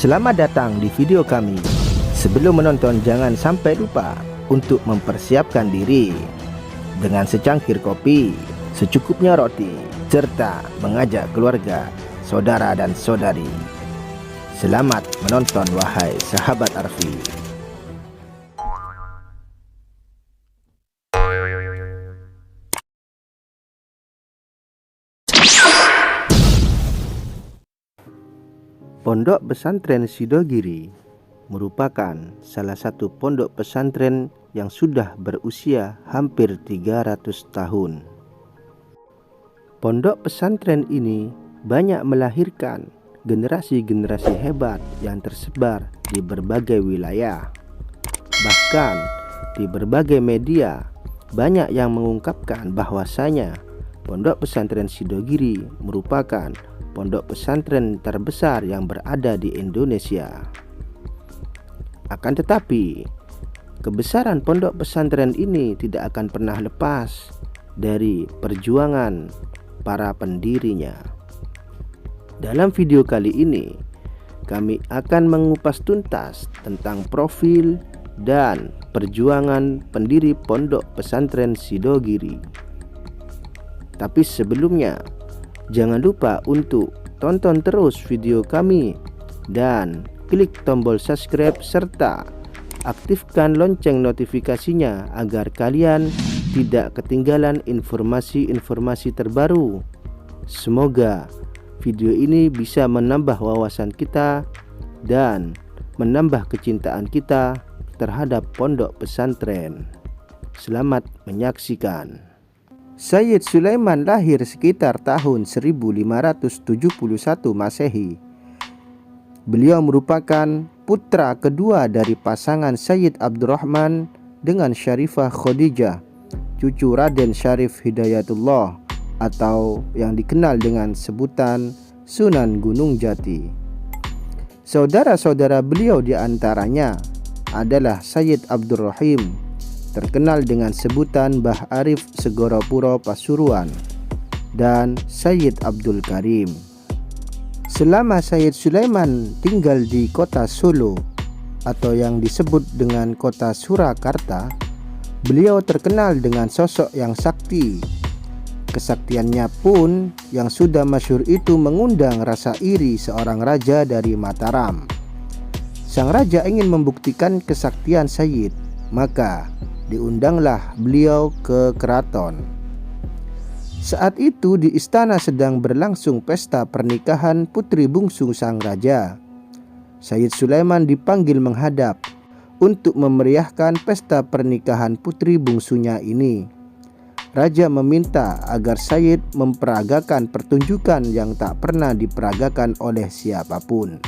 Selamat datang di video kami. Sebelum menonton jangan sampai lupa untuk mempersiapkan diri dengan secangkir kopi, secukupnya roti, serta mengajak keluarga, saudara dan saudari. Selamat menonton wahai sahabat Arfi. Pondok Pesantren Sidogiri merupakan salah satu pondok pesantren yang sudah berusia hampir 300 tahun. Pondok pesantren ini banyak melahirkan generasi-generasi hebat yang tersebar di berbagai wilayah. Bahkan di berbagai media banyak yang mengungkapkan bahwasanya Pondok Pesantren Sidogiri merupakan pondok pesantren terbesar yang berada di Indonesia. Akan tetapi, kebesaran pondok pesantren ini tidak akan pernah lepas dari perjuangan para pendirinya. Dalam video kali ini, kami akan mengupas tuntas tentang profil dan perjuangan pendiri Pondok Pesantren Sidogiri. Tapi sebelumnya, jangan lupa untuk tonton terus video kami dan klik tombol subscribe serta aktifkan lonceng notifikasinya agar kalian tidak ketinggalan informasi-informasi terbaru. Semoga video ini bisa menambah wawasan kita dan menambah kecintaan kita terhadap pondok pesantren. Selamat menyaksikan. Sayyid Sulaiman lahir sekitar tahun 1571 Masehi. Beliau merupakan putra kedua dari pasangan Sayyid Abdurrahman dengan Syarifah Khadijah, cucu Raden Syarif Hidayatullah atau yang dikenal dengan sebutan Sunan Gunung Jati. Saudara-saudara beliau diantaranya adalah Sayyid Abdurrahim, terkenal dengan sebutan Mbah Arif Segoropuro Pasuruan, dan Sayyid Abdul Karim. Selama Sayyid Sulaiman tinggal di kota Solo atau yang disebut dengan kota Surakarta, beliau terkenal dengan sosok yang sakti. Kesaktiannya pun yang sudah masyhur itu mengundang rasa iri seorang raja dari Mataram. Sang raja ingin membuktikan kesaktian Sayyid, maka diundanglah beliau ke keraton. Saat itu di istana sedang berlangsung pesta pernikahan putri bungsu sang raja. Sayyid Sulaiman dipanggil menghadap untuk memeriahkan pesta pernikahan putri bungsunya ini. Raja meminta agar Sayyid memperagakan pertunjukan yang tak pernah diperagakan oleh siapapun.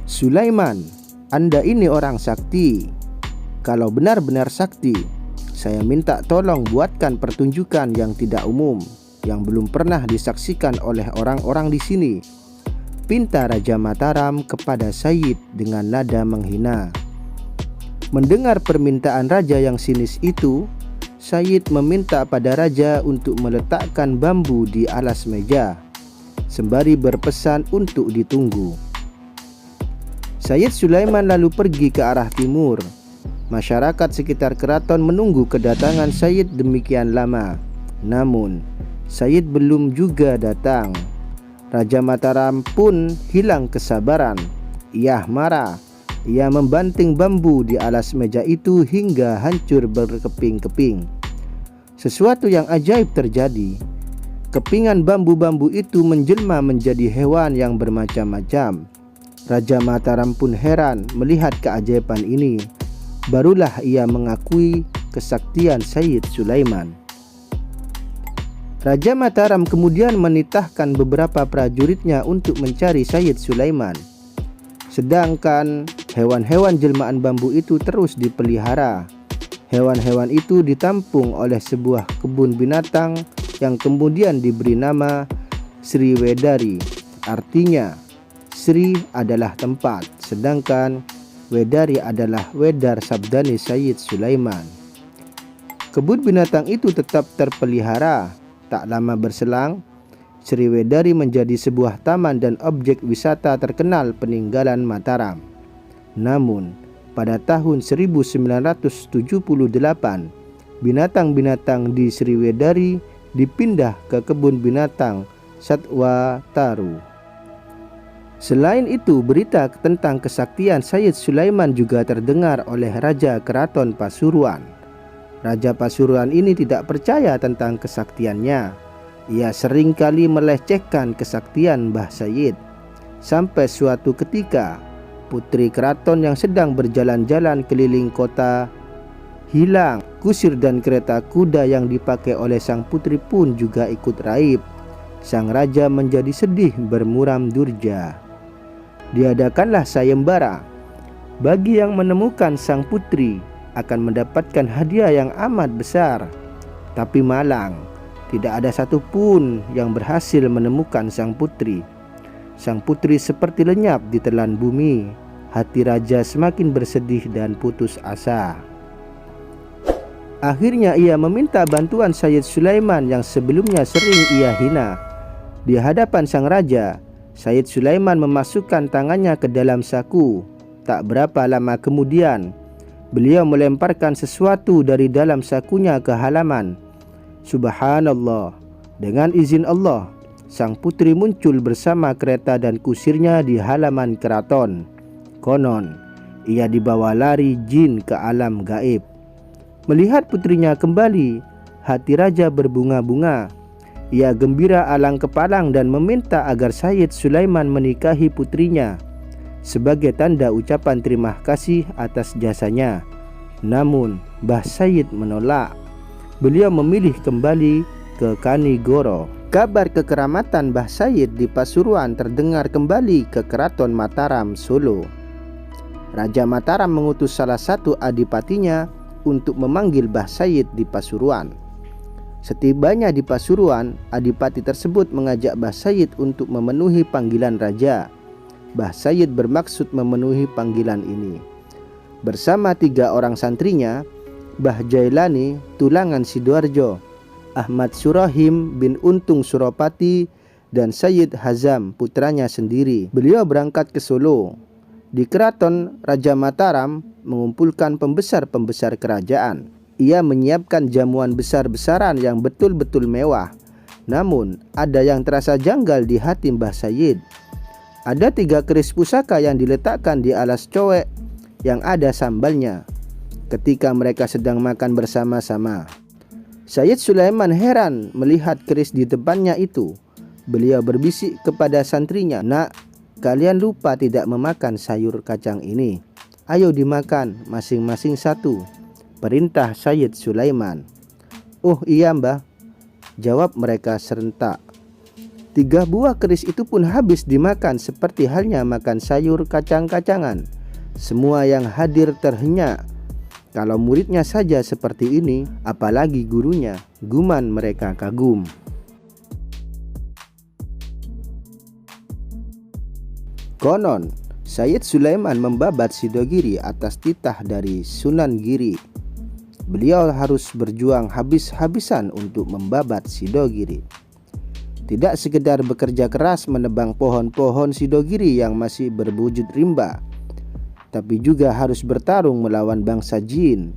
Sulaiman, Anda ini orang sakti. Kalau benar-benar sakti, saya minta tolong buatkan pertunjukan yang tidak umum, yang belum pernah disaksikan oleh orang-orang di sini. Pinta Raja Mataram kepada Sayyid dengan nada menghina. Mendengar permintaan raja yang sinis itu, Sayyid meminta pada raja untuk meletakkan bambu di alas meja, sembari berpesan untuk ditunggu. Sayyid Sulaiman lalu pergi ke arah timur. Masyarakat sekitar keraton menunggu kedatangan Sayyid demikian lama. Namun, Sayyid belum juga datang. Raja Mataram pun hilang kesabaran. Ia marah. Ia membanting bambu di alas meja itu hingga hancur berkeping-keping. Sesuatu yang ajaib terjadi. Kepingan bambu-bambu itu menjelma menjadi hewan yang bermacam-macam. Raja Mataram pun heran melihat keajaiban ini. Barulah ia mengakui kesaktian Sayyid Sulaiman. Raja Mataram kemudian menitahkan beberapa prajuritnya untuk mencari Sayyid Sulaiman. Sedangkan hewan-hewan jelmaan bambu itu terus dipelihara. Hewan-hewan itu ditampung oleh sebuah kebun binatang yang kemudian diberi nama Sri Wedari. Artinya, Sri adalah tempat, sedangkan Wedari adalah wedar sabdani Sayyid Sulaiman. Kebun binatang itu tetap terpelihara. Tak lama berselang, Sriwedari menjadi sebuah taman dan objek wisata terkenal peninggalan Mataram. Namun, pada tahun 1978, binatang-binatang di Sriwedari dipindah ke kebun binatang Satwa Taru. Selain itu, berita tentang kesaktian Sayyid Sulaiman juga terdengar oleh Raja Keraton Pasuruan. Raja Pasuruan ini tidak percaya tentang kesaktiannya. Ia seringkali melecehkan kesaktian Mbah Sayyid. Sampai suatu ketika, putri keraton yang sedang berjalan-jalan keliling kota hilang. Kusir dan kereta kuda yang dipakai oleh sang putri pun juga ikut raib. Sang raja menjadi sedih bermuram durja. Diadakanlah sayembara. Bagi yang menemukan sang putri akan mendapatkan hadiah yang amat besar. Tapi malang, tidak ada satupun yang berhasil menemukan sang putri. Sang putri seperti lenyap ditelan bumi. Hati raja semakin bersedih dan putus asa. Akhirnya ia meminta bantuan Sayyid Sulaiman yang sebelumnya sering ia hina. Di hadapan sang raja, Sayyid Sulaiman memasukkan tangannya ke dalam saku. Tak berapa lama kemudian, beliau melemparkan sesuatu dari dalam sakunya ke halaman. Subhanallah, dengan izin Allah, sang putri muncul bersama kereta dan kusirnya di halaman keraton. Konon, ia dibawa lari jin ke alam gaib. Melihat putrinya kembali, hati raja berbunga-bunga. Ia gembira alang kepalang dan meminta agar Sayyid Sulaiman menikahi putrinya sebagai tanda ucapan terima kasih atas jasanya. Namun, Mbah Sayyid menolak. Beliau memilih kembali ke Kanigoro. Kabar kekeramatan Mbah Sayyid di Pasuruan terdengar kembali ke Keraton Mataram, Solo. Raja Mataram mengutus salah satu adipatinya untuk memanggil Mbah Sayyid di Pasuruan. Setibanya di Pasuruan, adipati tersebut mengajak Mbah Sayyid untuk memenuhi panggilan raja. Mbah Sayyid bermaksud memenuhi panggilan ini. Bersama 3 orang santrinya, Mbah Jailani, Tulangan Sidoarjo, Ahmad Surahim bin Untung Suropati, dan Sayyid Hazam, putranya sendiri. Beliau berangkat ke Solo. Di keraton, Raja Mataram mengumpulkan pembesar-pembesar kerajaan. Ia menyiapkan jamuan besar-besaran yang betul-betul mewah. Namun, ada yang terasa janggal di hati Mbah Sayyid. Ada 3 keris pusaka yang diletakkan di alas cowek yang ada sambalnya ketika mereka sedang makan bersama-sama. Sayyid Sulaiman heran melihat keris di depannya itu. Beliau berbisik kepada santrinya, "Nak, kalian lupa tidak memakan sayur kacang ini. Ayo dimakan masing-masing 1. Perintah Sayyid Sulaiman. "Oh iya Mbah," jawab mereka serentak. 3 buah keris itu pun habis dimakan seperti halnya makan sayur kacang-kacangan. Semua yang hadir terhenyak. Kalau muridnya saja seperti ini, apalagi gurunya, guman mereka kagum. Konon, Sayyid Sulaiman membabat Sidogiri atas titah dari Sunan Giri. Beliau harus berjuang habis-habisan untuk membabat Sidogiri. Tidak sekedar bekerja keras menebang pohon-pohon Sidogiri yang masih berwujud rimba, tapi juga harus bertarung melawan bangsa jin.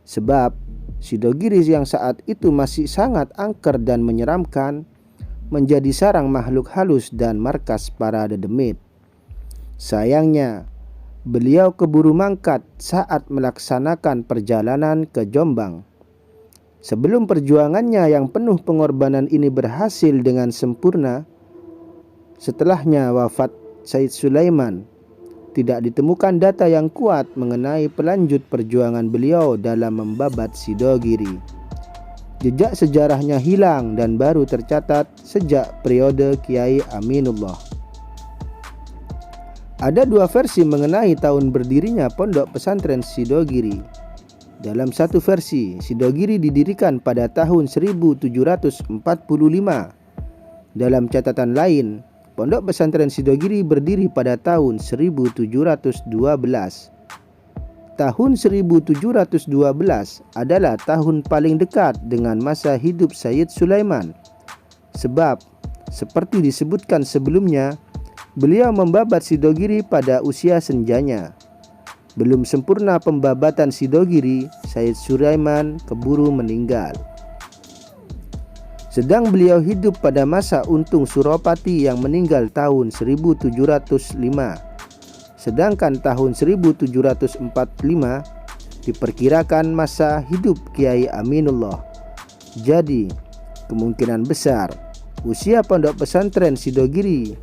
Sebab Sidogiri yang saat itu masih sangat angker dan menyeramkan, menjadi sarang makhluk halus dan markas para dedemit. Sayangnya, beliau keburu mangkat saat melaksanakan perjalanan ke Jombang. Sebelum perjuangannya yang penuh pengorbanan ini berhasil dengan sempurna, setelahnya wafat Sayyid Sulaiman, tidak ditemukan data yang kuat mengenai pelanjut perjuangan beliau dalam membabat Sidogiri. Jejak sejarahnya hilang dan baru tercatat sejak periode Kiai Aminullah. Ada 2 versi mengenai tahun berdirinya Pondok Pesantren Sidogiri. Dalam satu versi, Sidogiri didirikan pada tahun 1745. Dalam catatan lain, Pondok Pesantren Sidogiri berdiri pada tahun 1712. Tahun 1712 adalah tahun paling dekat dengan masa hidup Sayyid Sulaiman. Sebab Seperti disebutkan sebelumnya, beliau membabat Sidogiri pada usia senjanya. Belum sempurna pembabatan Sidogiri, Sayyid Sulaiman keburu meninggal. Sedang beliau hidup pada masa Untung Suropati yang meninggal tahun 1705. Sedangkan tahun 1745 diperkirakan masa hidup Kiai Aminullah. Jadi, kemungkinan besar usia pondok pesantren Sidogiri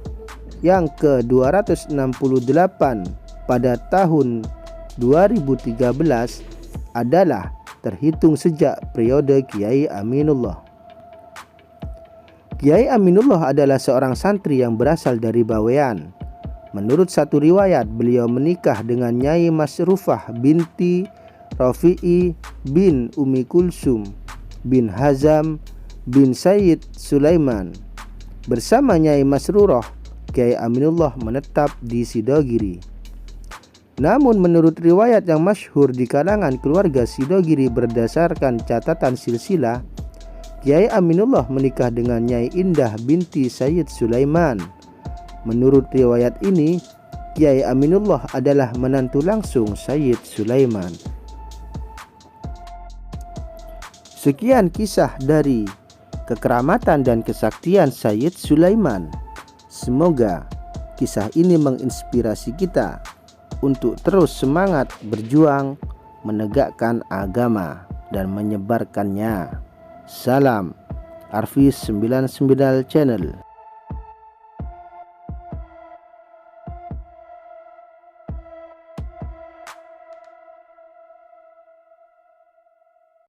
yang ke-268 pada tahun 2013 adalah terhitung sejak periode Kiai Aminullah. Kiai Aminullah adalah seorang santri yang berasal dari Bawean. Menurut satu riwayat, beliau menikah dengan Nyai Masrufah binti Rafi'i bin Umi Kulsum bin Hazam bin Sayyid Sulaiman. Bersama Nyai Masrurah, Kiai Aminullah menetap di Sidogiri. Namun menurut riwayat yang masyhur di kalangan keluarga Sidogiri berdasarkan catatan silsilah, Kiai Aminullah menikah dengan Nyai Indah binti Sayyid Sulaiman. Menurut riwayat ini, Kiai Aminullah adalah menantu langsung Sayyid Sulaiman. Sekian kisah dari kekeramatan dan kesaktian Sayyid Sulaiman. Semoga kisah ini menginspirasi kita untuk terus semangat berjuang menegakkan agama dan menyebarkannya. Salam Arfis 99 Channel.